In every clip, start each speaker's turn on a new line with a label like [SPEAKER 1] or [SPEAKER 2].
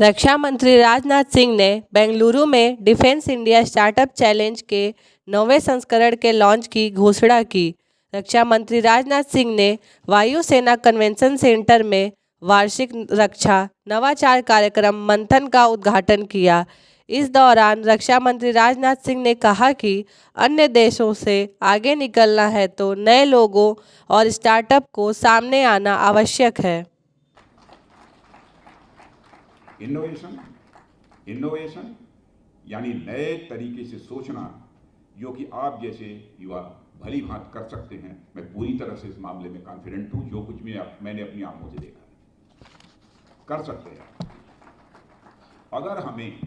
[SPEAKER 1] रक्षा मंत्री राजनाथ सिंह ने बेंगलुरु में डिफेंस इंडिया स्टार्टअप चैलेंज के 9वें संस्करण के लॉन्च की घोषणा की। रक्षा मंत्री राजनाथ सिंह ने वायुसेना कन्वेंशन सेंटर में वार्षिक रक्षा नवाचार कार्यक्रम मंथन का उद्घाटन किया। इस दौरान रक्षा मंत्री राजनाथ सिंह ने कहा कि अन्य देशों से आगे निकलना है तो नए लोगों और स्टार्टअप को सामने आना आवश्यक है।
[SPEAKER 2] इनोवेशन यानी नए तरीके से सोचना, जो कि आप जैसे युवा भली भांति कर सकते हैं। मैं पूरी तरह से इस मामले में कॉन्फिडेंट हूं। जो कुछ भी मैंने अपनी आंखों से देखा है, कर सकते हैं। अगर हमें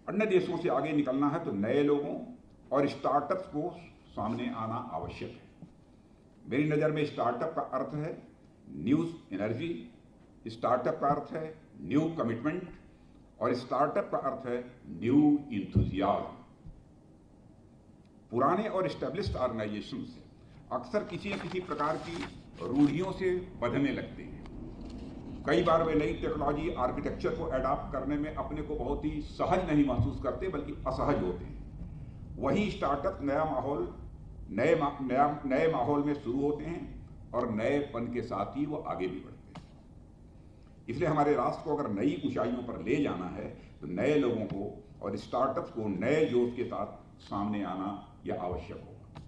[SPEAKER 2] अन्य देशों से आगे निकलना है तो नए लोगों और स्टार्टअप्स को सामने आना आवश्यक है। मेरी नज़र में स्टार्टअप का अर्थ है न्यू एनर्जी, स्टार्टअप का अर्थ है न्यू कमिटमेंट और स्टार्टअप का अर्थ है न्यू इंथुजियाज्म। पुराने और एस्टेब्लिश्ड ऑर्गेनाइजेशंस अक्सर किसी न किसी प्रकार की रूढ़ियों से बंधने लगते हैं। कई बार वे नई टेक्नोलॉजी आर्किटेक्चर को अडॉप्ट करने में अपने को बहुत ही सहज नहीं महसूस करते, बल्कि असहज होते हैं। वही स्टार्टअप नए माहौल में शुरू होते हैं और नएपन के साथ ही वो आगे भी बढ़ते हैं। इसलिए हमारे राष्ट्र को अगर नई ऊंचाइयों पर ले जाना है तो नए लोगों को और स्टार्टअप्स को नए जोश के साथ सामने आना यह आवश्यक होगा।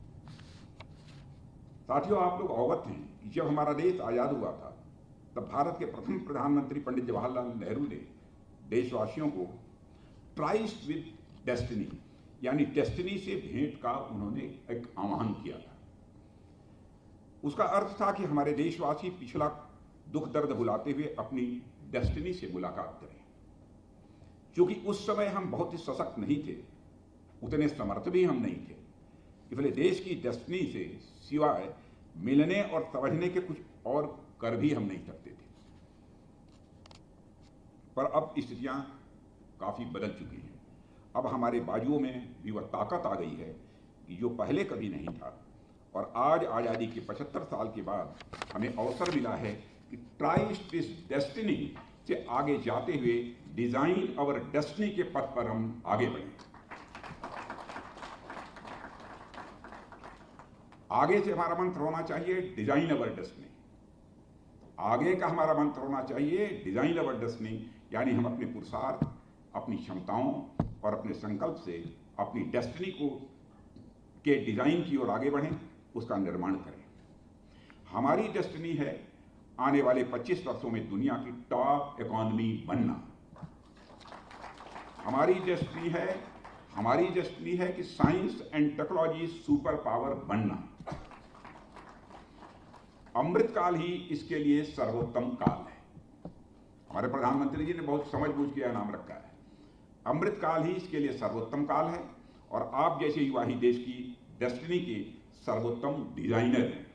[SPEAKER 2] साथियों, आप लोग अवगत हैं कि जब हमारा देश आजाद हुआ था तब भारत के प्रथम प्रधानमंत्री पंडित जवाहरलाल नेहरू ने देशवासियों को ट्राइस्ट विद डेस्टिनी यानी डेस्टिनी से भेंट का उन्होंने एक आह्वान किया था। उसका अर्थ था कि हमारे देशवासी पिछला दुख दर्द भुलाते हुए अपनी डेस्टिनी से मुलाकात करें। क्योंकि उस समय हम बहुत ही सशक्त नहीं थे, उतने समर्थ भी हम नहीं थे, इसलिए देश की डेस्टिनी से सिवाय मिलने और समझने के कुछ और कर भी हम नहीं सकते थे। पर अब स्थितियां काफी बदल चुकी हैं। अब हमारे बाजुओं में भी वह ताकत आ गई है कि जो पहले कभी नहीं था। और आज आजादी के 75 साल के बाद हमें अवसर मिला है कि ट्राइस्ट दिस डेस्टिनी से आगे जाते हुए डिजाइन अवर डेस्टिनी के पथ पर हम आगे बढ़ें। आगे से हमारा मंत्र होना चाहिए डिजाइन अवर डेस्टिनी। आगे का हमारा मंत्र होना चाहिए डिजाइन अवर डेस्टिनी, यानी हम अपने पुरुषार्थ, अपनी क्षमताओं और अपने संकल्प से अपनी डेस्टिनी को के डिजाइन की ओर आगे बढ़ें, उसका निर्माण करें। हमारी डेस्टिनी है आने वाले 25 वर्षों में दुनिया की टॉप इकोनॉमी बनना। हमारी डेस्टिनी है कि science and technology super power बनना। अमृतकाल ही इसके लिए सर्वोत्तम काल है। हमारे प्रधानमंत्री जी ने बहुत समझ बूझ के यह नाम रखा है। अमृतकाल ही इसके लिए सर्वोत्तम काल है और आप जैसे युवा ही देश की डेस्टिनी के सर्वोत्तम डिजाइनर हैं।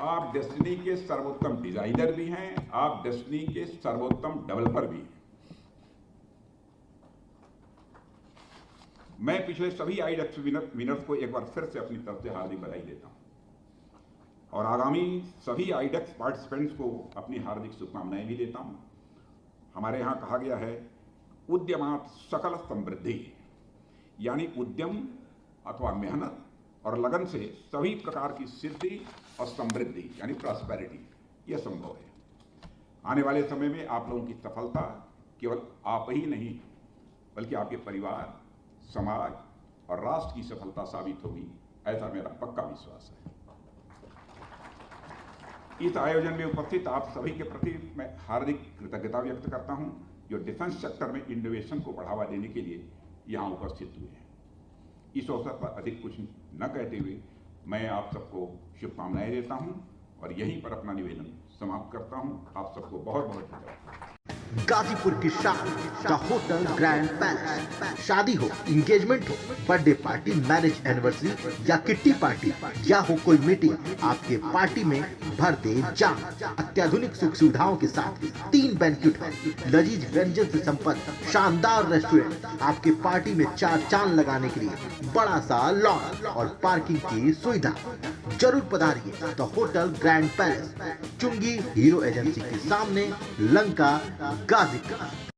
[SPEAKER 2] आप डेस्टिनी के सर्वोत्तम डिजाइनर भी हैं, आप डेस्टिनी के सर्वोत्तम डेवलपर भी हैं। मैं पिछले सभी आईडेक्स विनर्स को एक बार फिर से अपनी तरफ से हार्दिक बधाई देता हूं और आगामी सभी आईडेक्स पार्टिसिपेंट्स को अपनी हार्दिक शुभकामनाएं भी देता हूं। हमारे यहाँ कहा गया है उद्यमात सकल समृद्धि, यानी उद्यम अथवा मेहनत और लगन से सभी प्रकार की सिद्धि और समृद्धि यानी प्रॉस्पेरिटी यह संभव है। आने वाले समय में आप लोगों की सफलता केवल आप ही नहीं बल्कि आपके परिवार, समाज और राष्ट्र की सफलता साबित होगी, ऐसा मेरा पक्का विश्वास है। इस आयोजन में उपस्थित आप सभी के प्रति मैं हार्दिक कृतज्ञता व्यक्त करता हूं, जो डिफेंस सेक्टर में इनोवेशन को बढ़ावा देने के लिए यहां उपस्थित हुए हैं। इस अवसर पर अधिक कुछ न कहते हुए मैं आप सबको शुभकामनाएं देता हूं और यहीं पर अपना निवेदन समाप्त करता हूं। आप सबको बहुत बहुत धन्यवाद।
[SPEAKER 3] गाजीपुर की शान द होटल ग्रैंड पैलेस। शादी हो, इंगेजमेंट हो, बर्थडे पार्टी, मैरिज एनिवर्सरी या किट्टी पार्टी या हो कोई मीटिंग, आपके पार्टी में भरते जाम। अत्याधुनिक सुख सुविधाओं के साथ 3 बैंक्वेट हॉल, लजीज व्यंजन से संपन्न शानदार रेस्टोरेंट, आपके पार्टी में 4 चांद लगाने के लिए बड़ा सा लॉन और पार्किंग की सुविधा। जरूर पधारिए द होटल ग्रैंड पैलेस, चुंगी हीरो एजेंसी के सामने, लंका, गाजीपुर।